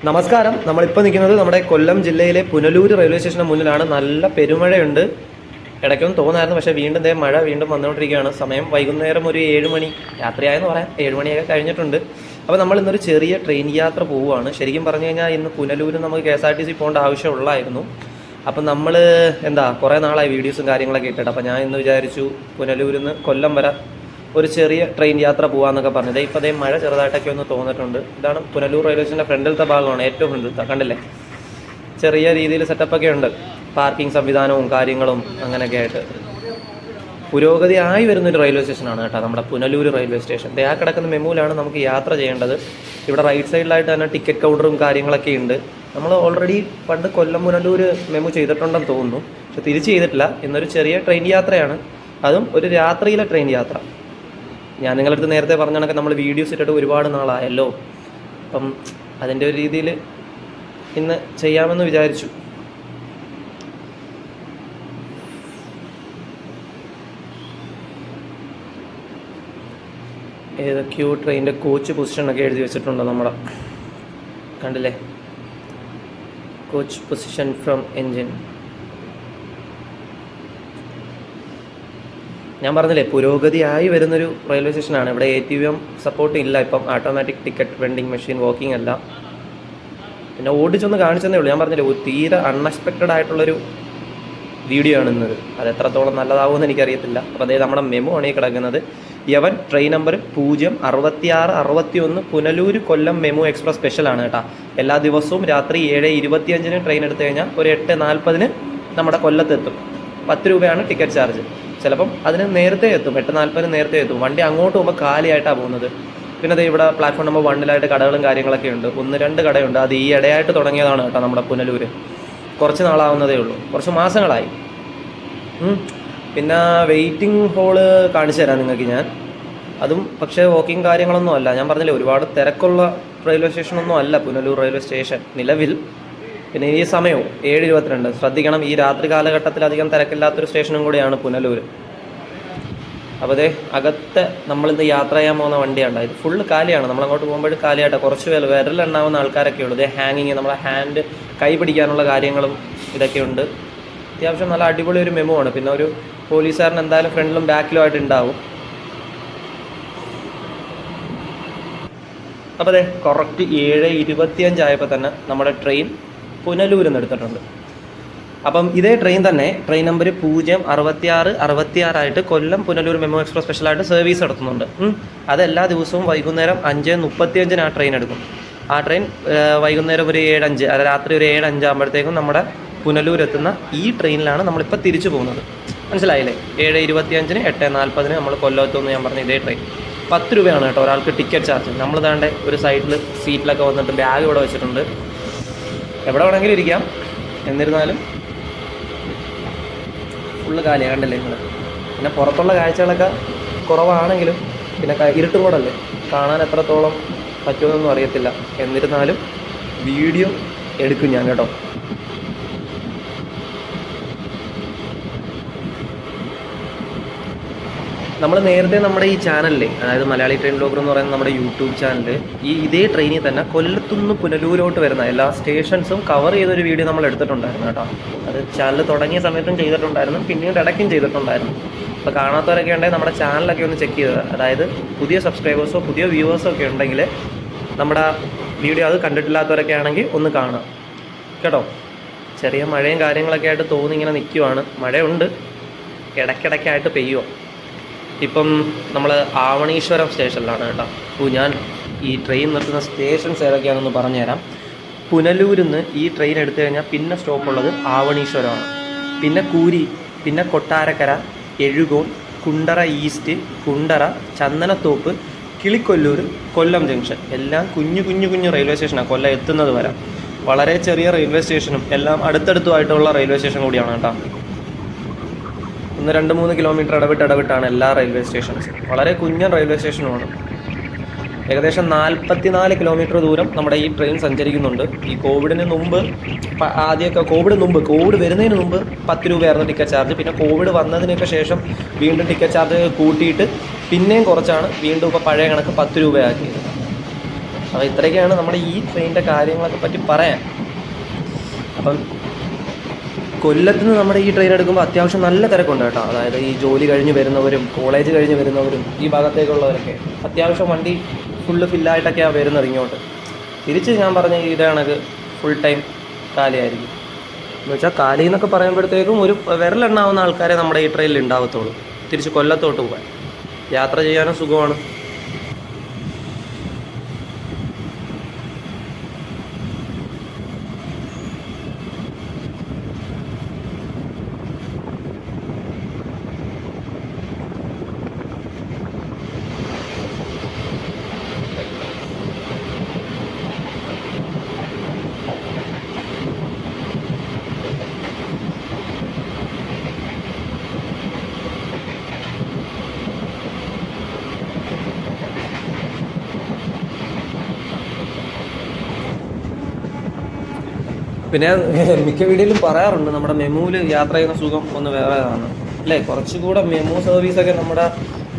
നമസ്കാരം. നമ്മളിപ്പോൾ നിൽക്കുന്നത് നമ്മുടെ കൊല്ലം ജില്ലയിലെ പുനലൂർ റെയിൽവേ സ്റ്റേഷന് മുന്നിലാണ്. നല്ല പെരുമഴയുണ്ട്. ഇടയ്ക്കൊന്നും തോന്നായിരുന്നു, പക്ഷേ വീണ്ടും മഴ വീണ്ടും വന്നുകൊണ്ടിരിക്കുകയാണ്. സമയം വൈകുന്നേരം ഒരു 7 മണി, രാത്രിയായെന്ന് പറയാം, 7 മണിയൊക്കെ കഴിഞ്ഞിട്ടുണ്ട്. അപ്പോൾ നമ്മൾ ഇന്നൊരു ചെറിയ ട്രെയിൻ യാത്ര പോവുകയാണ്. ശരിക്കും പറഞ്ഞു കഴിഞ്ഞാൽ ഇന്ന് പുനലൂർ നമുക്ക് KSRTC പോകേണ്ട ആവശ്യമുള്ളായിരുന്നു. അപ്പം നമ്മൾ കുറേ നാളായി വീഡിയോസും കാര്യങ്ങളൊക്കെ ഇട്ടിട്ട്, അപ്പോൾ ഞാൻ ഇന്ന് വിചാരിച്ചു പുനലൂരിൽ നിന്ന് കൊല്ലം വരെ ഒരു ചെറിയ ട്രെയിൻ യാത്ര പോകാമെന്നൊക്കെ പറഞ്ഞത്. ഇപ്പോൾ മഴ ചെറുതായിട്ടൊക്കെ ഒന്ന് തോന്നിട്ടുണ്ട്. ഇതാണ് പുനലൂർ റെയിൽവേ സ്റ്റേഷൻ്റെ ഫ്രണ്ടിലത്തെ ഭാഗമാണ്, ഏറ്റവും ഫ്രണ്ടിലത്തെ. കണ്ടില്ലേ, ചെറിയ രീതിയിൽ സെറ്റപ്പൊക്കെ ഉണ്ട്, പാർക്കിംഗ് സംവിധാനവും കാര്യങ്ങളും അങ്ങനെയൊക്കെ ആയിട്ട്. പുരോഗതിയായി വരുന്നൊരു റെയിൽവേ സ്റ്റേഷനാണ് കേട്ടോ നമ്മുടെ പുനലൂർ റെയിൽവേ സ്റ്റേഷൻ. ആ കിടക്കുന്ന മെമുവിലാണ് നമുക്ക് യാത്ര ചെയ്യേണ്ടത്. ഇവിടെ റൈറ്റ് സൈഡിലായിട്ട് തന്നെ ടിക്കറ്റ് കൗണ്ടറും കാര്യങ്ങളൊക്കെ ഉണ്ട്. നമ്മൾ ഓൾറെഡി പണ്ട് കൊല്ലം പുനലൂർ മെമു ചെയ്തിട്ടുണ്ടെന്ന് തോന്നുന്നു, പക്ഷെ തിരിച്ച് ചെയ്തിട്ടില്ല. ഇന്നൊരു ചെറിയ ട്രെയിൻ യാത്രയാണ്, അതും ഒരു രാത്രിയിലെ ട്രെയിൻ യാത്ര. ഞാൻ നിങ്ങളുടെ അടുത്ത് നേരത്തെ പറഞ്ഞ കണക്ക് നമ്മൾ വീഡിയോസ് ഇട്ടിട്ട് ഒരുപാട് നാളായല്ലോ. അപ്പം അതിൻ്റെ ഒരു രീതിയിൽ ഇന്ന് ചെയ്യാമെന്ന് വിചാരിച്ചു. ഏതൊക്കെയോ ട്രെയിനിൻ്റെ കോച്ച് പൊസിഷനൊക്കെ എഴുതി വെച്ചിട്ടുണ്ട് നമ്മുടെ, കണ്ടില്ലേ, കോച്ച് പൊസിഷൻ ഫ്രം എൻജിൻ. ഞാൻ പറഞ്ഞില്ലേ, പുരോഗതിയായി വരുന്നൊരു റെയിൽവേ സ്റ്റേഷനാണ്. ഇവിടെ ATM സപ്പോർട്ട് ഇല്ല ഇപ്പം, automatic ticket vending machine working അല്ല. പിന്നെ ഓടിച്ചൊന്ന് കാണിച്ചതേ ഉള്ളൂ. ഞാൻ പറഞ്ഞില്ലേ, തീരെ അൺഎക്സ്പെക്റ്റഡ് ആയിട്ടുള്ളൊരു വീഡിയോ ആണ് ഇന്നത്. അത് എത്രത്തോളം നല്ലതാവുമെന്ന് എനിക്കറിയത്തില്ല. അപ്പോൾ അതായത് നമ്മുടെ മെമു ആണ് ഈ കിടക്കുന്നത്. യവൻ train number 06661 Punalur Kollam MEMU express സ്പെഷ്യലാണ് കേട്ടോ. എല്ലാ ദിവസവും രാത്രി 7:25 ട്രെയിൻ എടുത്തു കഴിഞ്ഞാൽ ഒരു 8:40 നമ്മുടെ കൊല്ലത്തെത്തും. 10 രൂപയാണ് ടിക്കറ്റ് ചാർജ്. ചിലപ്പം അതിന് നേരത്തെ എത്തും, 8:40 നേരത്തെ എത്തും. വണ്ടി അങ്ങോട്ട് പോകുമ്പോൾ കാലിയായിട്ടാണ് പോകുന്നത്. പിന്നെ അത് ഇവിടെ പ്ലാറ്റ്ഫോം നമ്പർ 1 കടകളും കാര്യങ്ങളൊക്കെ ഉണ്ട്. 1-2 കടയുണ്ട്. അത് ഈ ഇടയായിട്ട് തുടങ്ങിയതാണ് കേട്ടോ നമ്മുടെ പുനലൂർ. കുറച്ച് നാളാവുന്നതേ ഉള്ളൂ, കുറച്ച് മാസങ്ങളായി. പിന്നെ വെയിറ്റിംഗ് ഹോള് കാണിച്ചു തരാം നിങ്ങൾക്ക് ഞാൻ. അതും പക്ഷേ വാക്കിംഗ് കാര്യങ്ങളൊന്നും അല്ല. ഞാൻ പറഞ്ഞില്ലേ, ഒരുപാട് തിരക്കുള്ള റെയിൽവേ സ്റ്റേഷനൊന്നും അല്ല പുനലൂർ റെയിൽവേ സ്റ്റേഷൻ നിലവിൽ. പിന്നെ ഈ സമയവും 7:22. ശ്രദ്ധിക്കണം, ഈ രാത്രി കാലഘട്ടത്തിൽ അധികം തിരക്കില്ലാത്തൊരു സ്റ്റേഷനും കൂടിയാണ് പുനലൂർ. അപ്പോൾ അകത്ത് നമ്മളിന്ന് യാത്ര ചെയ്യാൻ പോകുന്ന വണ്ടിയാണ്. ഇത് ഫുള്ള് കാലിയാണ്. നമ്മളങ്ങോട്ട് പോകുമ്പോൾ കാലിയായിട്ട് കുറച്ച് വിരലെണ്ണാവുന്ന ആൾക്കാരൊക്കെ ഉള്ളൂ. ഹാങ്ങിങ്, നമ്മളെ ഹാൻഡ് കൈ പിടിക്കാനുള്ള കാര്യങ്ങളും ഇതൊക്കെ ഉണ്ട്. അത്യാവശ്യം നല്ല അടിപൊളി ഒരു മെമു ആണ്. പിന്നെ ഒരു പോലീസുകാരൻ എന്തായാലും ഫ്രണ്ടിലും ബാക്കിലും ആയിട്ട് ഉണ്ടാവും. അപ്പോൾ കറക്റ്റ് 7:25 ആയപ്പോൾ തന്നെ നമ്മുടെ ട്രെയിൻ പുനലൂരിൽ നിന്ന് എടുത്തിട്ടുണ്ട്. അപ്പം ഇതേ ട്രെയിൻ തന്നെ, ട്രെയിൻ നമ്പർ 06666 ആയിട്ട് കൊല്ലം പുനലൂർ മെമു എക്സ്പ്രസ് സ്പെഷ്യലായിട്ട് സർവീസ് നടത്തുന്നുണ്ട്. അതെല്ലാ ദിവസവും വൈകുന്നേരം 5:35 ആ ട്രെയിൻ എടുക്കും. ആ ട്രെയിൻ വൈകുന്നേരം ഒരു 7:05, അത് രാത്രി ഒരു 7:05 ആകുമ്പോഴത്തേക്കും നമ്മുടെ പുനലൂർ എത്തുന്ന ഈ ട്രെയിനിലാണ് നമ്മളിപ്പോൾ തിരിച്ചു പോകുന്നത്. മനസ്സിലായില്ലേ? 7:25, 8:40 നമ്മൾ കൊല്ലത്തുനിന്ന് ഞാൻ പറഞ്ഞ ഇതേ ട്രെയിൻ. 10 രൂപയാണ് കേട്ടോ ഒരാൾക്ക് ടിക്കറ്റ് ചാർജ്. നമ്മൾ താണ്ടെ ഒരു സൈഡിൽ സീറ്റിലൊക്കെ വന്നിട്ട് ബാഗ് ഇവിടെ വെച്ചിട്ടുണ്ട്. എവിടെ വേണമെങ്കിലും ഇരിക്കാം. എന്നിരുന്നാലും ഫുള്ള് കാലിയാണ്, കണ്ടല്ലേ നിങ്ങൾ. പിന്നെ പുറത്തുള്ള കാഴ്ചകളൊക്കെ കുറവാണെങ്കിലും പിന്നെ ഇരുട്ടും കൂടല്ലേ, കാണാൻ എത്രത്തോളം പറ്റുമെന്നൊന്നും അറിയത്തില്ല. എന്നിരുന്നാലും വീഡിയോ എടുക്കും ഞാൻ കേട്ടോ. നമ്മൾ നേരത്തെ നമ്മുടെ ഈ ചാനലിൽ, അതായത് മലയാളി ട്രെയിൻ ബ്ലോഗർ എന്ന് പറയുന്ന നമ്മുടെ യൂട്യൂബ് ചാനൽ, ഇതേ ട്രെയിനിൽ തന്നെ കൊല്ലത്തുനിന്ന് പുനലൂരോട്ട് വരുന്ന എല്ലാ സ്റ്റേഷൻസും കവർ ചെയ്തൊരു വീഡിയോ നമ്മൾ എടുത്തിട്ടുണ്ടായിരുന്നു കേട്ടോ. അത് ചാനൽ തുടങ്ങിയ സമയത്തും ചെയ്തിട്ടുണ്ടായിരുന്നു, പിന്നീട് ഇടയ്ക്കും ചെയ്തിട്ടുണ്ടായിരുന്നു. അപ്പോൾ കാണാത്തവരൊക്കെ ഉണ്ടെങ്കിൽ നമ്മുടെ ചാനലൊക്കെ ഒന്ന് ചെക്ക് ചെയ്തത്, അതായത് പുതിയ സബ്സ്ക്രൈബേഴ്സോ പുതിയ വ്യൂവേഴ്സോ ഒക്കെ ഉണ്ടെങ്കിൽ നമ്മുടെ വീഡിയോ അത് കണ്ടിട്ടില്ലാത്തവരൊക്കെ ആണെങ്കിൽ ഒന്ന് കാണാം കേട്ടോ. ചെറിയ മഴയും കാര്യങ്ങളൊക്കെ ആയിട്ട് തോന്നി ഇങ്ങനെ നിൽക്കുവാണ്. മഴയുണ്ട്, ഇടയ്ക്കിടയ്ക്കായിട്ട് പെയ്യുമോ. ഇപ്പം നമ്മൾ ആവണീശ്വരം സ്റ്റേഷനിലാണ് കേട്ടോ. ഞാൻ ഈ ട്രെയിൻ നിർത്തുന്ന സ്റ്റേഷൻസ് ഏതൊക്കെയാണെന്ന് പറഞ്ഞുതരാം. പുനലൂരിൽ നിന്ന് ഈ ട്രെയിൻ എടുത്തു കഴിഞ്ഞാൽ പിന്നെ സ്റ്റോപ്പുള്ളത് ആവണീശ്വരമാണ്. പിന്നെ കൂരി, പിന്നെ കൊട്ടാരക്കര, എഴുകോൺ, കുണ്ടറ ഈസ്റ്റ്, കുണ്ടറ, ചന്ദനത്തോപ്പ്, കിളിക്കൊല്ലൂർ, കൊല്ലം ജംഗ്ഷൻ. എല്ലാം കുഞ്ഞു കുഞ്ഞു കുഞ്ഞു റെയിൽവേ സ്റ്റേഷനാണ് കൊല്ലം എത്തുന്നത് വരെ. വളരെ ചെറിയ റെയിൽവേ സ്റ്റേഷനും എല്ലാം അടുത്തടുത്തുമായിട്ടുള്ള റെയിൽവേ സ്റ്റേഷൻ കൂടിയാണ് കേട്ടോ. 1-2-3 കിലോമീറ്റർ ഇടവിട്ടാണ് എല്ലാ റെയിൽവേ സ്റ്റേഷൻസും. വളരെ കുഞ്ഞൻ റെയിൽവേ സ്റ്റേഷനുമാണ്. ഏകദേശം 44 കിലോമീറ്റർ ദൂരം നമ്മുടെ ഈ ട്രെയിൻ സഞ്ചരിക്കുന്നുണ്ട്. ഈ കോവിഡിന് മുമ്പ്, ആദ്യമൊക്കെ കോവിഡ് വരുന്നതിന് മുമ്പ് 10 രൂപയായിരുന്നു ടിക്കറ്റ് ചാർജ്. പിന്നെ കോവിഡ് വന്നതിനൊക്കെ ശേഷം വീണ്ടും ടിക്കറ്റ് ചാർജ് കൂട്ടിയിട്ട് പിന്നെയും കുറച്ചാണ് വീണ്ടും ഇപ്പോൾ പഴയ കണക്ക് 10 രൂപയാക്കിയത്. അപ്പോൾ ഇത്രയൊക്കെയാണ് നമ്മുടെ ഈ ട്രെയിനിൻ്റെ കാര്യങ്ങളൊക്കെ പറ്റി പറയാൻ. അപ്പം കൊല്ലത്ത് നിന്ന് നമ്മുടെ ഈ ട്രെയിൻ എടുക്കുമ്പോൾ അത്യാവശ്യം നല്ല തിരക്കുണ്ട് കേട്ടോ. അതായത് ഈ ജോലി കഴിഞ്ഞ് വരുന്നവരും കോളേജ് കഴിഞ്ഞ് വരുന്നവരും ഈ ഭാഗത്തേക്കുള്ളവരൊക്കെ അത്യാവശ്യം വണ്ടി ഫുള്ള് ഫില്ലായിട്ടൊക്കെയാണ് വരുന്നത് ഇങ്ങോട്ട്. തിരിച്ച് ഞാൻ പറഞ്ഞ ഇതാണത് ഫുൾ ടൈം കാലിയായിരിക്കും. എന്ന് വെച്ചാൽ കാലി എന്നൊക്കെ പറയുമ്പോഴത്തേക്കും ഒരു വിരലെണ്ണാവുന്ന ആൾക്കാരെ നമ്മുടെ ഈ ട്രെയിനിൽ ഉണ്ടാവത്തുള്ളൂ തിരിച്ച് കൊല്ലത്തോട്ട് പോകാൻ. യാത്ര ചെയ്യാനും സുഖമാണ്. പിന്നെ മിക്ക വീഡിയോയിലും പറയാറുണ്ട് നമ്മുടെ മെമുവിൽ യാത്ര ചെയ്യുന്ന സുഖം ഒന്ന് വേറെയാണ് അല്ലേ. കുറച്ചുകൂടെ മെമു സർവീസൊക്കെ നമ്മുടെ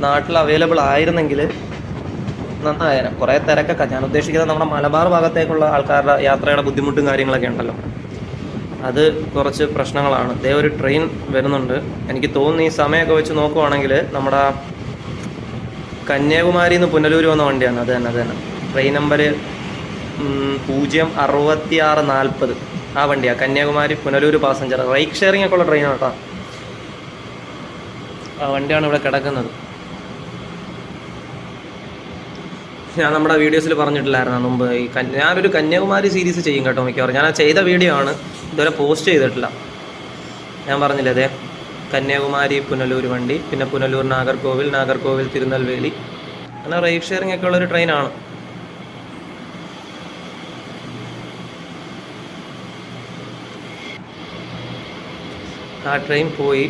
നാട്ടിൽ അവൈലബിൾ ആയിരുന്നെങ്കിൽ നന്നായേനെ. കുറേ തിരക്കൊക്കെ ഞാൻ ഉദ്ദേശിക്കുന്നത് നമ്മുടെ മലബാർ ഭാഗത്തേക്കുള്ള ആൾക്കാരുടെ യാത്രയുടെ ബുദ്ധിമുട്ടും കാര്യങ്ങളൊക്കെ ഉണ്ടല്ലോ, അത് കുറച്ച് പ്രശ്നങ്ങളാണ്. ഇതേ ഒരു ട്രെയിൻ വരുന്നുണ്ട്. എനിക്ക് തോന്നുന്നു ഈ സമയമൊക്കെ വെച്ച് നോക്കുവാണെങ്കിൽ നമ്മുടെ കന്യാകുമാരിയിൽ നിന്ന് പുനലൂർ വന്ന വണ്ടിയാണ്. അത് തന്നെ ട്രെയിൻ നമ്പർ 06640 ആ വണ്ടിയാണ്. Kanyakumari Punalur passenger right sharing ഒക്കെ ഉള്ള ട്രെയിനാണ് കേട്ടോ. ആ വണ്ടിയാണ് ഇവിടെ കിടക്കുന്നത്. ഞാൻ നമ്മുടെ വീഡിയോസിൽ പറഞ്ഞിട്ടില്ലായിരുന്നു മുമ്പ് ഞാനൊരു കന്യാകുമാരി സീരീസ് ചെയ്യും കേട്ടോ മിക്കവാറും. ഞാൻ ചെയ്ത വീഡിയോ ആണ്, ഇതുവരെ പോസ്റ്റ് ചെയ്തിട്ടില്ല. ഞാൻ പറഞ്ഞില്ലേ അതെ, കന്യാകുമാരി പുനലൂർ വണ്ടി, പിന്നെ പുനലൂർ നാഗർകോവിൽ തിരുനെൽവേലി, അങ്ങനെ റൈറ്റ് ഷെയറിംഗ് ഒക്കെ ഉള്ളൊരു ട്രെയിനാണ്. ആ ട്രെയിൻ പോയി.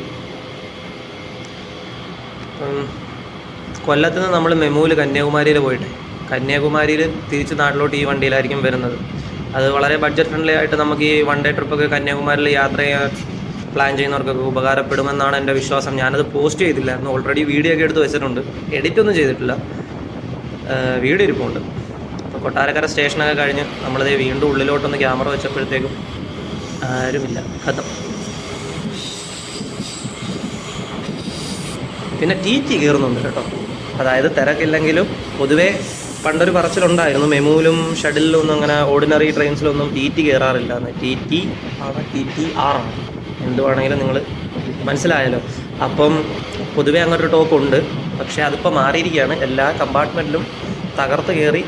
കൊല്ലത്ത് നിന്ന് നമ്മൾ മെമുവിൽ കന്യാകുമാരിയിൽ പോയിട്ട് കന്യാകുമാരിയിൽ തിരിച്ച് നാട്ടിലോട്ട് ഈ വണ്ടിയിലായിരിക്കും വരുന്നത്. അത് വളരെ ബഡ്ജറ്റ് ഫ്രണ്ട്ലി ആയിട്ട് നമുക്ക് ഈ വൺ ഡേ ട്രിപ്പൊക്കെ കന്യാകുമാരിയിൽ യാത്ര ചെയ്യാൻ പ്ലാൻ ചെയ്യുന്നവർക്കൊക്കെ ഉപകാരപ്പെടുമെന്നാണ് എൻ്റെ വിശ്വാസം. ഞാനത് പോസ്റ്റ് ചെയ്തില്ലായിരുന്നു, ഓൾറെഡി വീഡിയോ ഒക്കെ എടുത്ത് വെച്ചിട്ടുണ്ട്, എഡിറ്റ് ഒന്നും ചെയ്തിട്ടില്ല, വീഡിയോ ഇരിപ്പുണ്ട്. അപ്പോൾ കൊട്ടാരക്കര സ്റ്റേഷനൊക്കെ കഴിഞ്ഞ് നമ്മളിത് വീണ്ടും ഉള്ളിലോട്ടൊന്ന് ക്യാമറ വെച്ചപ്പോഴത്തേക്കും ആരുമില്ല, കഥം. പിന്നെ ടി കയറുന്നുണ്ട് കേട്ടോ. അതായത് തിരക്കില്ലെങ്കിലും പൊതുവേ പണ്ടൊരു പറച്ചിലുണ്ടായിരുന്നു മെമുവിലും ഷട്ടിലും ഒന്നും അങ്ങനെ ഓർഡിനറി ട്രെയിൻസിലൊന്നും ടി കയറാറില്ല എന്ന്. TTR എന്തുവാണെങ്കിലും നിങ്ങൾ മനസ്സിലായല്ലോ. അപ്പം പൊതുവേ അങ്ങോട്ടൊരു ടോക്കുണ്ട്. പക്ഷേ അതിപ്പോൾ മാറിയിരിക്കുകയാണ്. എല്ലാ കമ്പാർട്ട്മെൻറ്റിലും തകർത്ത് കയറി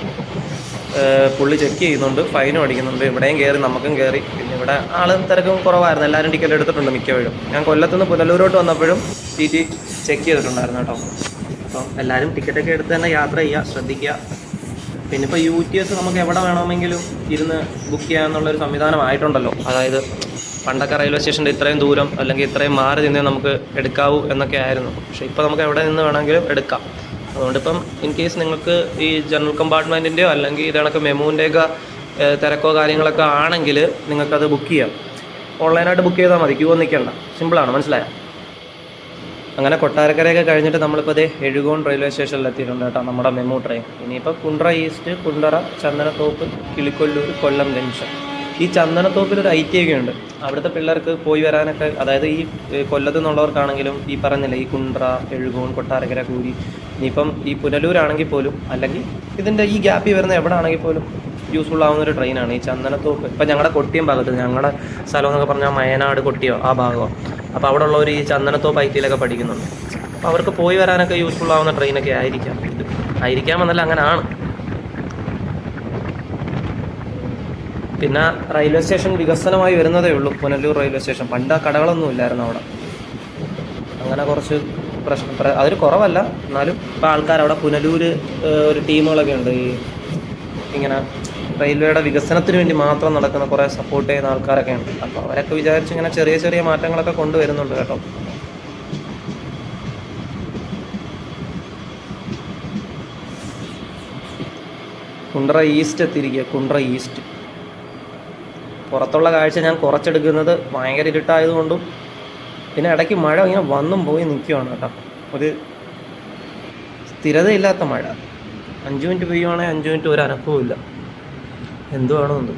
പുള്ളി ചെക്ക് ചെയ്യുന്നുണ്ട്, ഫൈനും അടിക്കുന്നുണ്ട്. ഇവിടെയും കയറി, നമുക്കും കയറി. പിന്നെ ഇവിടെ ആളും തിരക്കും കുറവായിരുന്നു, എല്ലാവരും ടിക്കറ്റ് എടുത്തിട്ടുണ്ട് മിക്കവരും. ഞാൻ കൊല്ലത്തുനിന്ന് പുനലൂരോട്ട് വന്നപ്പോഴും TT ചെക്ക് ചെയ്തിട്ടുണ്ടായിരുന്നു കേട്ടോ. അപ്പം എല്ലാവരും ടിക്കറ്റൊക്കെ എടുത്ത് തന്നെ യാത്ര ചെയ്യുക, ശ്രദ്ധിക്കുക. പിന്നെ ഇപ്പോൾ UTS നമുക്ക് എവിടെ വേണമെങ്കിലും ഇരുന്ന് ബുക്ക് ചെയ്യാമെന്നുള്ളൊരു സംവിധാനമായിട്ടുണ്ടല്ലോ. അതായത് പണ്ടൊക്കെ റെയിൽവേ സ്റ്റേഷൻ്റെ ഇത്രയും ദൂരം അല്ലെങ്കിൽ ഇത്രയും മാറി നിന്നേ നമുക്ക് എടുക്കാവൂ എന്നൊക്കെ ആയിരുന്നു. പക്ഷേ ഇപ്പോൾ നമുക്ക് എവിടെ നിന്ന് വേണമെങ്കിലും എടുക്കാം. അതുകൊണ്ടിപ്പം ഇൻ കേസ് നിങ്ങൾക്ക് ഈ ജനറൽ കമ്പാർട്ട്മെൻറ്റിൻ്റെയോ അല്ലെങ്കിൽ ഇതേണക്ക് മെമുവിൻ്റെയൊക്കെ തിരക്കോ കാര്യങ്ങളൊക്കെ ആണെങ്കിൽ നിങ്ങൾക്കത് ബുക്ക് ചെയ്യാം. ഓൺലൈനായിട്ട് ബുക്ക് ചെയ്താൽ മതി, ക്യൂ ഒന്നും നിൽക്കണ്ട, സിമ്പിളാണ്, മനസ്സിലായോ? അങ്ങനെ കൊട്ടാരക്കരയൊക്കെ കഴിഞ്ഞിട്ട് നമ്മളിപ്പോൾ അതേ എഴുകോൺ റെയിൽവേ സ്റ്റേഷനിൽ എത്തിയിട്ടുണ്ട് കേട്ടോ, നമ്മുടെ മെമു ട്രെയിൻ. ഇനിയിപ്പോൾ കുണ്ട്ര ഈസ്റ്റ്, കുണ്ടറ, ചന്ദനത്തോപ്പ്, കിളിക്കൊല്ലൂർ, കൊല്ലം ജംഗ്ഷൻ. ഈ ചന്ദനത്തോപ്പിലൊരു ITI ഒക്കെ ഉണ്ട്. അവിടുത്തെ പിള്ളേർക്ക് പോയി വരാനൊക്കെ, അതായത് ഈ കൊല്ലത്ത് നിന്നുള്ളവർക്കാണെങ്കിലും ഈ പറഞ്ഞില്ലേ ഈ കുണ്ട്ര, എഴുകോൺ, കൊട്ടാരക്കര, കൂരി, ഇനിയിപ്പം ഈ പുനലൂരാണെങ്കിൽ പോലും അല്ലെങ്കിൽ ഇതിൻ്റെ ഈ ഗ്യാപ്പിൽ വരുന്ന എവിടെ ആണെങ്കിൽ പോലും യൂസ്ഫുൾ ആവുന്നൊരു ട്രെയിനാണ് ഈ ചന്ദനത്തോപ്പ്. ഇപ്പം ഞങ്ങളുടെ കൊട്ടിയം ഭാഗത്ത്, ഞങ്ങളുടെ സ്ഥലം എന്നൊക്കെ പറഞ്ഞാൽ വയനാട് കൊട്ടിയോ ആ ഭാഗമോ. അപ്പോൾ അവിടെ ഉള്ളവർ ഈ ചന്ദനത്തോപ്പ് ITയിലൊക്കെ പഠിക്കുന്നുണ്ട്. അപ്പോൾ അവർക്ക് പോയി വരാനൊക്കെ യൂസ്ഫുൾ ആവുന്ന ട്രെയിനൊക്കെ ആയിരിക്കാമെന്നല്ല, അങ്ങനെയാണ്. പിന്നെ റെയിൽവേ സ്റ്റേഷൻ വികസനമായി വരുന്നതേ ഉള്ളൂ. പുനലൂർ റെയിൽവേ സ്റ്റേഷൻ പണ്ട് ആ കടകളൊന്നും ഇല്ലായിരുന്നു അവിടെ. അങ്ങനെ കുറച്ച് അതൊരു കുറവല്ല, എന്നാലും ഇപ്പോൾ ആൾക്കാർ അവിടെ പുനലൂർ ഒരു ടീമുകളൊക്കെ ഉണ്ട് ഈ ഇങ്ങനെ റെയിൽവേയുടെ വികസനത്തിന് വേണ്ടി മാത്രം നടക്കുന്ന കുറേ സപ്പോർട്ട് ചെയ്യുന്ന ആൾക്കാരൊക്കെ ഉണ്ട്. അപ്പോൾ അവരൊക്കെ വിചാരിച്ച് ഇങ്ങനെ ചെറിയ ചെറിയ മാറ്റങ്ങളൊക്കെ കൊണ്ടുവരുന്നുണ്ട് കേട്ടോ. കുണ്ട്ര ഈസ്റ്റ് എത്തിയിരിക്കുക, കുണ്ട്ര ഈസ്റ്റ്. പുറത്തുള്ള കാഴ്ച ഞാൻ കുറച്ചെടുക്കുന്നത് ഭയങ്കര ഇരുട്ടായതുകൊണ്ടും പിന്നെ ഇടയ്ക്ക് മഴ ഇങ്ങനെ വന്നും പോയി നിൽക്കുകയാണ് കേട്ടോ. ഒരു സ്ഥിരതയില്ലാത്ത മഴ. 5 മിനിറ്റ് പെയ്യുവാണെങ്കിൽ 5 മിനിറ്റ് ഒരു അനക്കവും ഇല്ല. എന്തുവാണോ എന്തോ.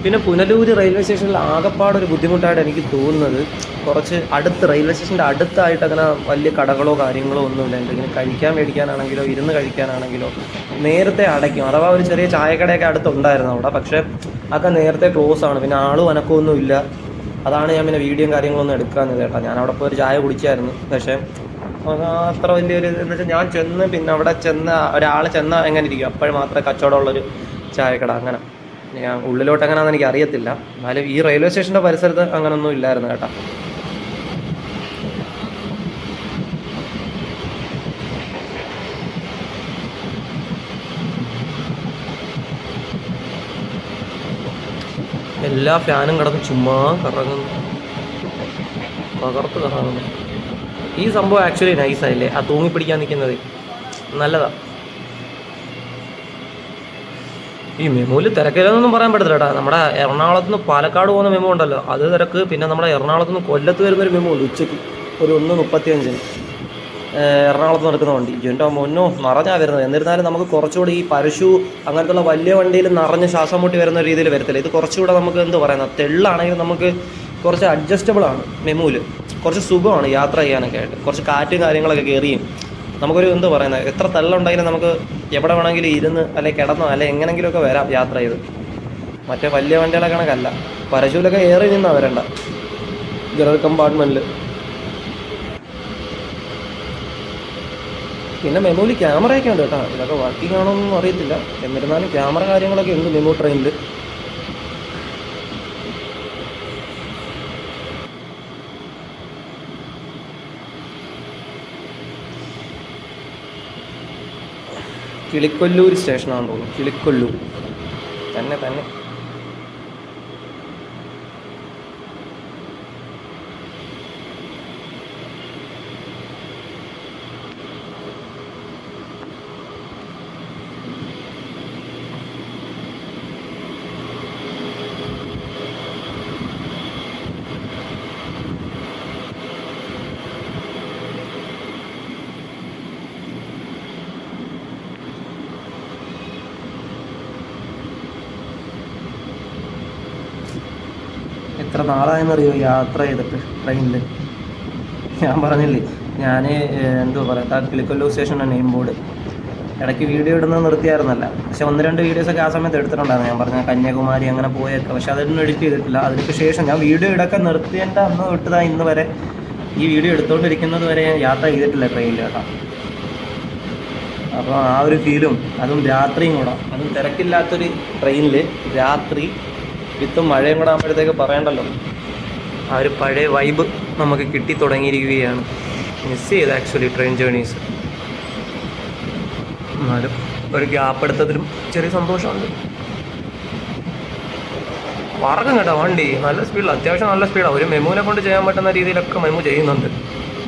പിന്നെ പുനലൂർ റെയിൽവേ സ്റ്റേഷനിൽ ആകെപ്പാടൊരു ബുദ്ധിമുട്ടായിട്ട് എനിക്ക് തോന്നുന്നത്, കുറച്ച് അടുത്ത് റെയിൽവേ സ്റ്റേഷൻ്റെ അടുത്തായിട്ട് അങ്ങനെ വലിയ കടകളോ കാര്യങ്ങളോ ഒന്നുമില്ല. എന്തെങ്കിലും കഴിക്കാൻ മേടിക്കാനാണെങ്കിലോ ഇരുന്ന് കഴിക്കാനാണെങ്കിലോ നേരത്തെ അടയ്ക്കും. അഥവാ ഒരു ചെറിയ ചായക്കടയൊക്കെ അടുത്തുണ്ടായിരുന്നു അവിടെ, പക്ഷേ അതൊക്കെ നേരത്തെ ക്ലോസ് ആണ്. പിന്നെ ആളും അനക്കമൊന്നും ഇല്ല. അതാണ് ഞാൻ പിന്നെ വീഡിയോയും കാര്യങ്ങളൊന്നും എടുക്കാമെന്ന് കേട്ടോ. ഞാൻ അവിടെ പോയി ഒരു ചായ കുടിച്ചായിരുന്നു, പക്ഷേ അത്ര വലിയൊരു എന്ന് വെച്ചാൽ ഞാൻ ചെന്ന് പിന്നെ അവിടെ ചെന്ന് ഒരാൾ ചെന്നാൽ എങ്ങനെ ഇരിക്കും, അപ്പോഴും മാത്രമേ കച്ചവടമുള്ളൊരു ചായക്കട. അങ്ങനെ ഞാൻ ഉള്ളിലോട്ട് എങ്ങനെയാണെന്ന് എനിക്ക് അറിയത്തില്ല. എന്നാലും ഈ റെയിൽവേ സ്റ്റേഷൻ്റെ പരിസരത്ത് അങ്ങനൊന്നും ഇല്ലായിരുന്നു കേട്ടോ. എല്ലാ ഫാനും കിടന്ന് ചുമ്മാ കറങ്ങുന്നു, പകർത്ത് കറങ്ങുന്നു. ഈ സംഭവം ആക്ച്വലി നൈസായില്ലേ, ആ തൂങ്ങിപ്പിടിക്കാൻ നിൽക്കുന്നത് നല്ലതാണ്. ഈ മെമുവിൽ തിരക്കില്ലെന്നൊന്നും പറയാൻ പറ്റത്തില്ല കേട്ടോ. നമ്മുടെ എറണാകുളത്ത് നിന്ന് പാലക്കാട് പോകുന്ന മെമു ഉണ്ടല്ലോ, അത് തിരക്ക്. പിന്നെ നമ്മുടെ എറണാകുളത്ത് നിന്ന് കൊല്ലത്ത് വരുന്നൊരു മെമു ഉണ്ട് ഉച്ചയ്ക്ക് ഒരു 1:35 എറണാകുളത്ത് നടക്കുന്ന വണ്ടി. എൻ്റെ മുന്നോ നിറഞ്ഞാണ് വരുന്നത്. എന്നിരുന്നാലും നമുക്ക് കുറച്ചുകൂടി ഈ പരശു അങ്ങനത്തുള്ള വലിയ വണ്ടിയിൽ നിറഞ്ഞ് ശ്വാസം മുട്ടി വരുന്ന രീതിയിൽ വരത്തില്ല. ഇത് കുറച്ചുകൂടെ നമുക്ക് എന്ത് പറയുന്നത്, തെള്ളാണെങ്കിലും നമുക്ക് കുറച്ച് അഡ്ജസ്റ്റബിൾ ആണ്. മെമുവിൽ കുറച്ച് സുഖമാണ് യാത്ര ചെയ്യാനൊക്കെ ആയിട്ട്. കുറച്ച് കാറ്റും കാര്യങ്ങളൊക്കെ കയറിയും നമുക്കൊരു എന്ത് പറയുന്നത്, എത്ര തള്ളുണ്ടെങ്കിലും നമുക്ക് എവിടെ വേണമെങ്കിലും ഇരുന്ന് അല്ലെങ്കിൽ കിടന്നോ അല്ലെങ്കിൽ എങ്ങനെങ്കിലുമൊക്കെ വരാം യാത്ര ചെയ്ത്. മറ്റേ വലിയ വണ്ടികളെ കണക്കല്ല. പരശുവിലൊക്കെ ഏറി നിന്നാണ് വരേണ്ട ജനറൽ കമ്പാർട്ട്മെൻറ്റിൽ. പിന്നെ മെമുവിൽ ക്യാമറയൊക്കെ ഉണ്ട് കേട്ടോ. ഇതൊക്കെ വർക്കിംഗ് ആണോന്നും അറിയത്തില്ല. എന്നിരുന്നാലും ക്യാമറ കാര്യങ്ങളൊക്കെ ഉണ്ട് മെമു ട്രെയിനിൽ. കിളിക്കൊല്ലൂർ സ്റ്റേഷനാണെന്ന് തോന്നുന്നു. കിളിക്കൊല്ലൂർ തന്നെ. എത്ര നാളായെന്നറിയോ യാത്ര ചെയ്തിട്ട് ട്രെയിനിൽ. ഞാൻ പറഞ്ഞില്ലേ, ഞാൻ എന്തുവാ പറയുക, കിളിക്കൊല്ലൂർ സ്റ്റേഷൻ്റെ നെയിം ബോർഡ് ഇടയ്ക്ക് വീഡിയോ ഇടുന്നത് നിർത്തിയായിരുന്നല്ല. പക്ഷെ 1-2 വീഡിയോസൊക്കെ ആ സമയത്ത് എടുത്തിട്ടുണ്ടായിരുന്നു. ഞാൻ പറഞ്ഞ കന്യാകുമാരി അങ്ങനെ പോയൊക്കെ. പക്ഷെ അതൊന്നും എഡിറ്റ് ചെയ്തിട്ടില്ല. അതിന് ശേഷം ഞാൻ വീഡിയോ ഇടയ്ക്ക് നിർത്തിയതിൻ്റെ അന്ന് തൊട്ടതാ ഇന്ന് വരെ, ഈ വീഡിയോ എടുത്തുകൊണ്ടിരിക്കുന്നത് വരെ ഞാൻ യാത്ര ചെയ്തിട്ടില്ല ട്രെയിനിൽ കേട്ടോ. അപ്പോൾ ആ ഒരു ഫീലും, അതും രാത്രിയും കൂടെ, അതും തിരക്കില്ലാത്തൊരു ട്രെയിനിൽ രാത്രി വിത്തും മഴയും കൂടെ ആകുമ്പോഴത്തേക്ക് പറയണ്ടല്ലോ. ആ ഒരു പഴയ വൈബ് നമുക്ക് കിട്ടി തുടങ്ങിയിരിക്കുകയാണ്. മിസ് ചെയ്ത് ആക്ച്വലി ട്രെയിൻ ജേർണീസ്. എന്നാലും ഒരു ഗ്യാപ്പ് എടുത്തതിലും ചെറിയ സന്തോഷമുണ്ട്. പറക്കും കേട്ടോ വണ്ടി, നല്ല സ്പീഡിൽ, അത്യാവശ്യം നല്ല സ്പീഡാണ്. ഒരു മെമുവിനെ കൊണ്ട് ചെയ്യാൻ പറ്റുന്ന രീതിയിലൊക്കെ മെമു ചെയ്യുന്നുണ്ട്.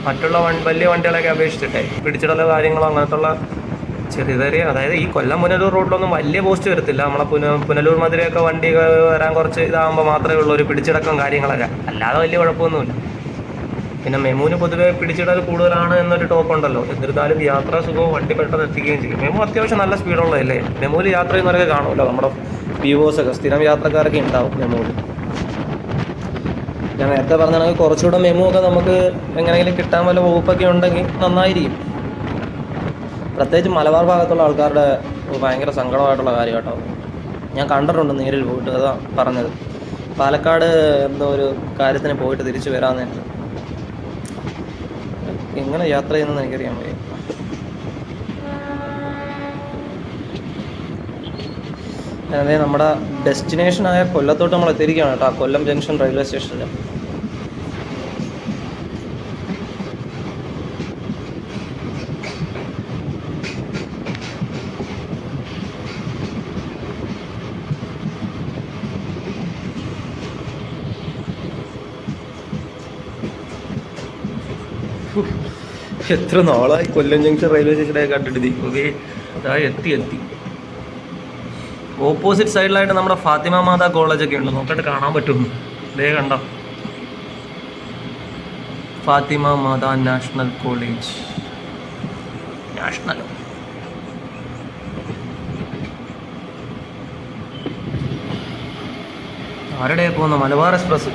മറ്റുള്ള വലിയ വണ്ടികളൊക്കെ അപേക്ഷിച്ചിട്ടേ പിടിച്ചിടലോ കാര്യങ്ങളോ അങ്ങനത്തുള്ള ചെറിയ, അതായത് ഈ കൊല്ലം പുനലൂർ റോഡിലൊന്നും വലിയ പോസ്റ്റ് വരത്തില്ല. നമ്മളെ പുനലൂർ മധുരയൊക്കെ വണ്ടി വരാൻ കുറച്ച് ഇതാകുമ്പോൾ മാത്രമേ ഉള്ളൂ ഒരു പിടിച്ചിടക്കം കാര്യങ്ങളൊക്കെ, അല്ലാതെ വലിയ കുഴപ്പമൊന്നുമില്ല. പിന്നെ മെമുവിന് പൊതുവേ പിടിച്ചിടൽ കൂടുതലാണ് എന്നൊരു ടോപ്പ് ഉണ്ടല്ലോ. എന്നിരുന്നാലും യാത്രാ സുഖവും വണ്ടി പെട്ടെന്ന് എത്തിക്കുകയും ചെയ്യും. മെമു അത്യാവശ്യം നല്ല സ്പീഡുള്ളതല്ലേ. മെമുവിൽ യാത്ര ചെയ്യുന്നവരൊക്കെ കാണുമല്ലോ, നമ്മുടെ വ്യൂവേഴ്സൊക്കെ സ്ഥിരം യാത്രക്കാരൊക്കെ ഉണ്ടാവും മെമുവിൽ. ഞാൻ നേരത്തെ പറഞ്ഞാണെങ്കിൽ കുറച്ചുകൂടെ മെമു ഒക്കെ നമുക്ക് എങ്ങനെയെങ്കിലും കിട്ടാൻ വല്ല വകുപ്പൊക്കെ ഉണ്ടെങ്കിൽ നന്നായിരിക്കും. പ്രത്യേകിച്ച് മലബാർ ഭാഗത്തുള്ള ആൾക്കാരുടെ ഭയങ്കര സങ്കടമായിട്ടുള്ള കാര്യം കേട്ടോ. ഞാൻ കണ്ടിട്ടുണ്ട് നേരിൽ പോയിട്ട്, അതാ പറഞ്ഞത്. പാലക്കാട് എന്തോ ഒരു കാര്യത്തിന് പോയിട്ട് തിരിച്ചു വരാമെന്ന്. എങ്ങനെ യാത്ര ചെയ്യുന്നതെന്ന് എനിക്കറിയാൻ വയ്യ. അതായത് നമ്മുടെ ഡെസ്റ്റിനേഷനായ കൊല്ലത്തോട്ട് നമ്മൾ എത്തിയിരിക്കുകയാണ് കേട്ടോ. കൊല്ലം ജംഗ്ഷൻ റെയിൽവേ സ്റ്റേഷനിൽ. എത്ര നാളായി കൊല്ലം ജംഗ്ഷൻ റെയിൽവേ സ്റ്റേഷനൊക്കെ കണ്ടിട്ട്. ഓക്കെ, എത്തി ഓപ്പോസിറ്റ് സൈഡിലായിട്ട് നമ്മുടെ ഫാത്തിമ മാതാ കോളേജൊക്കെ ഉണ്ട്. നോക്കിയിട്ട് കാണാൻ പറ്റുന്നു. ഇതേ കണ്ടോ, ഫാത്തിമ മാതാ നാഷണൽ കോളേജ്. നാഷണൽ ആരുടെ പോകുന്ന മലബാർ എക്സ്പ്രസ്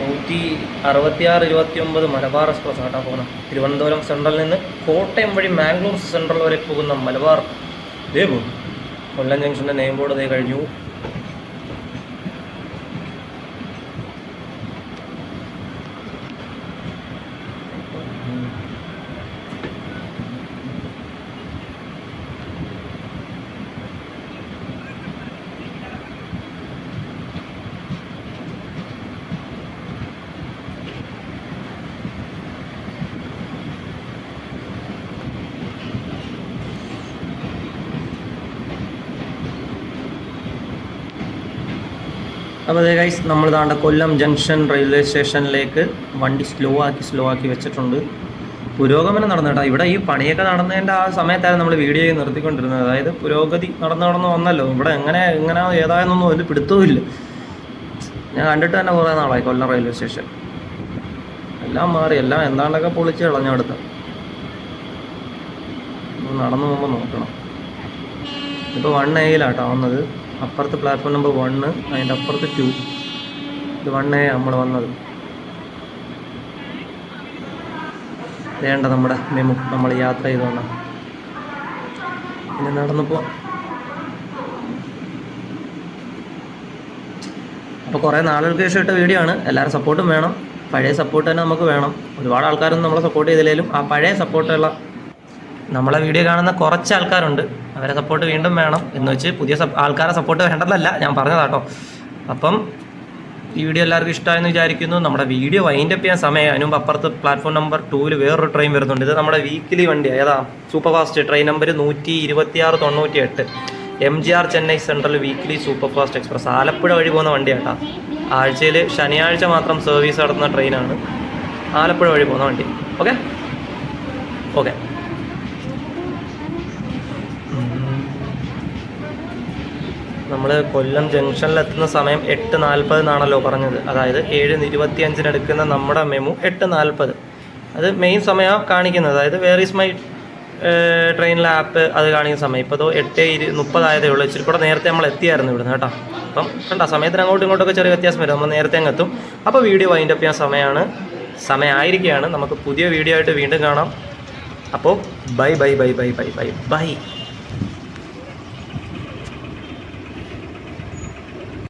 166-29 മലബാർ എക്സ്പ്രസ് ആട്ടാ പോകുന്നത്. തിരുവനന്തപുരം സെൻട്രലിൽ നിന്ന് കോട്ടയം വഴി മാംഗ്ലൂർ സെൻട്രൽ വരെ പോകുന്ന മലബാർ. ഇതേ പോകും. കൊല്ലം ജംഗ്ഷൻ്റെ നെയിം ബോർഡ് ഇതേ കഴിഞ്ഞു. അപ്പോൾ അതേ ഗൈസ്, നമ്മൾ താണ്ട കൊല്ലം ജംഗ്ഷൻ റെയിൽവേ സ്റ്റേഷനിലേക്ക് വണ്ടി സ്ലോ ആക്കി വെച്ചിട്ടുണ്ട്. പുരോഗമനം നടന്നു കേട്ടോ. ഇവിടെ ഈ പണിയൊക്കെ നടന്നതിൻ്റെ ആ സമയത്തായിരുന്നു നമ്മൾ വീഡിയോ നിർത്തിക്കൊണ്ടിരുന്നത്. അതായത് പുരോഗതി നടന്ന് വന്നല്ലോ. ഇവിടെ എങ്ങനെ ഏതായെന്നൊന്നും ഒരു പിടുത്തവുമില്ല. ഞാൻ കണ്ടിട്ട് തന്നെ കുറേ നാളായി കൊല്ലം റെയിൽവേ സ്റ്റേഷൻ. എല്ലാം മാറി, എല്ലാം എന്താണ്ടൊക്കെ പൊളിച്ച് കളഞ്ഞെടുത്ത്. നടന്നു പോകുമ്പോൾ നോക്കണം. ഇപ്പോൾ 1A വന്നത്. അപ്പുറത്ത് പ്ലാറ്റ്ഫോം നമ്പർ 1, അതിൻ്റെ അപ്പുറത്ത് 2. ഇത് 1A നമ്മൾ വന്നത്. വേണ്ട നമ്മുടെ മെമു നമ്മൾ യാത്ര ചെയ്തോണ്ട. പിന്നെ നടന്നപ്പോൾ അപ്പോൾ കുറേ നാളുകൾക്ക് ശേഷം ഇട്ട വീഡിയോ ആണ്. എല്ലാവരും സപ്പോർട്ടും വേണം. പഴയ സപ്പോർട്ട് തന്നെ നമുക്ക് വേണം. ഒരുപാട് ആൾക്കാരൊന്നും നമ്മളെ സപ്പോർട്ട് ചെയ്തില്ലെങ്കിലും ആ പഴയ സപ്പോർട്ടുള്ള നമ്മളെ വീഡിയോ കാണുന്ന കുറച്ച് ആൾക്കാരുണ്ട്. അവരെ സപ്പോർട്ട് വീണ്ടും വേണം. എന്ന് വെച്ച് പുതിയ ആൾക്കാരെ സപ്പോർട്ട് വേണ്ടെന്നല്ല ഞാൻ പറഞ്ഞതാട്ടോ. അപ്പം ഈ വീഡിയോ എല്ലാവർക്കും ഇഷ്ടമായെന്ന് വിചാരിക്കുന്നു. നമ്മുടെ വീഡിയോ വൈൻഡപ്പ് ചെയ്യാൻ സമയം. അതിന് മുമ്പ് അപ്പുറത്ത് പ്ലാറ്റ്ഫോം നമ്പർ 2 വേറൊരു ട്രെയിൻ വരുന്നുണ്ട്. ഇത് നമ്മുടെ വീക്കിലി വണ്ടി. ഏതാ? Super fast train number 12698 MGR Chennai central weekly super fast express. Alappuzha വഴി പോകുന്ന വണ്ടിയാട്ടാ. ആഴ്ചയിൽ ശനിയാഴ്ച മാത്രം സർവീസ് നടത്തുന്ന ട്രെയിനാണ്. ആലപ്പുഴ വഴി പോകുന്ന വണ്ടി. ഓക്കെ. നമ്മൾ കൊല്ലം ജംഗ്ഷനിലെത്തുന്ന സമയം 8:40 എന്നാണല്ലോ പറഞ്ഞത്. അതായത് 7:25 എടുക്കുന്ന നമ്മുടെ മെമു 8:40. അത് മെയിൻ സമയമാണ് കാണിക്കുന്നത്. അതായത് വേർ ഈസ് മൈ ട്രെയിനിലെ ആപ്പ് അത് കാണിക്കുന്ന സമയം. ഇപ്പോൾ 8:30 ആയതേ ഉള്ളൂ. ഇച്ചിരി കൂടെ നേരത്തെ നമ്മൾ എത്തിയായിരുന്നു ഇവിടുന്ന് കേട്ടോ. അപ്പം കണ്ടോ, സമയത്തിന് അങ്ങോട്ടും ഇങ്ങോട്ടൊക്കെ ചെറിയ വ്യത്യാസം വരും. നമ്മൾ നേരത്തെ അങ്ങ് എത്തും. അപ്പോൾ വീഡിയോ വൈൻഡപ്പ് ചെയ്യാൻ സമയമായിരിക്കുകയാണ്. നമുക്ക് പുതിയ വീഡിയോ ആയിട്ട് വീണ്ടും കാണാം. അപ്പോൾ ബൈ.